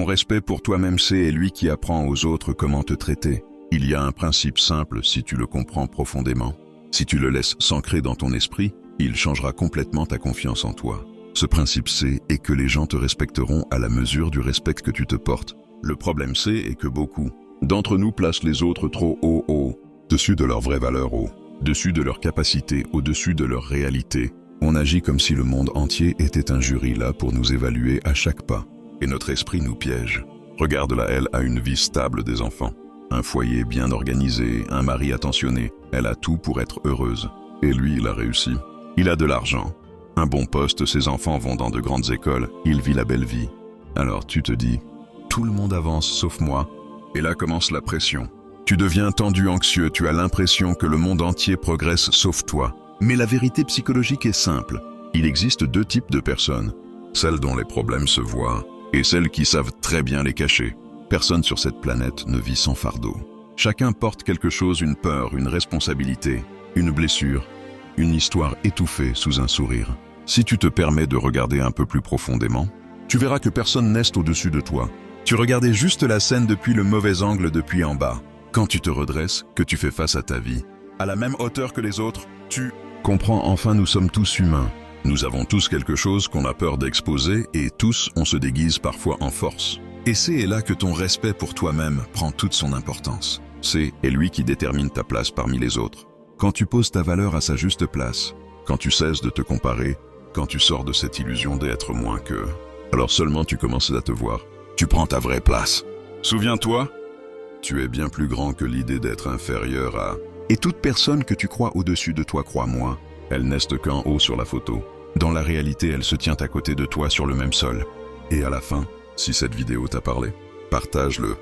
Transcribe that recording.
Ton respect pour toi-même, c'est lui qui apprend aux autres comment te traiter. Il y a un principe simple si tu le comprends profondément. Si tu le laisses s'ancrer dans ton esprit, il changera complètement ta confiance en toi. Ce principe C est que les gens te respecteront à la mesure du respect que tu te portes. Le problème C est que beaucoup d'entre nous placent les autres trop haut, au-dessus de leurs vraies valeurs, au-dessus de leurs capacités, au-dessus de leur réalité. On agit comme si le monde entier était un jury là pour nous évaluer à chaque pas. Et notre esprit nous piège. Regarde-la, elle a une vie stable, des enfants, un foyer bien organisé, un mari attentionné. Elle a tout pour être heureuse. Et lui, il a réussi. Il a de l'argent, un bon poste, ses enfants vont dans de grandes écoles, il vit la belle vie. Alors tu te dis, tout le monde avance sauf moi. Et là commence la pression. Tu deviens tendu, anxieux, tu as l'impression que le monde entier progresse sauf toi. Mais la vérité psychologique est simple. Il existe deux types de personnes. Celles dont les problèmes se voient et celles qui savent très bien les cacher. Personne sur cette planète ne vit sans fardeau. Chacun porte quelque chose, une peur, une responsabilité, une blessure, une histoire étouffée sous un sourire. Si tu te permets de regarder un peu plus profondément, tu verras que personne n'est au-dessus de toi. Tu regardais juste la scène depuis le mauvais angle, depuis en bas. Quand tu te redresses, que tu fais face à ta vie, à la même hauteur que les autres, tu comprends enfin, nous sommes tous humains. Nous avons tous quelque chose qu'on a peur d'exposer et tous on se déguise parfois en force. Et c'est là que ton respect pour toi-même prend toute son importance. C'est lui qui détermine ta place parmi les autres. Quand tu poses ta valeur à sa juste place, quand tu cesses de te comparer, quand tu sors de cette illusion d'être moins qu'eux, alors seulement tu commences à te voir. Tu prends ta vraie place. Souviens-toi, tu es bien plus grand que l'idée d'être inférieur à... Et toute personne que tu crois au-dessus de toi, crois-moi, elle n'est qu'en haut sur la photo. Dans la réalité, elle se tient à côté de toi sur le même sol. Et à la fin, si cette vidéo t'a parlé, partage-le.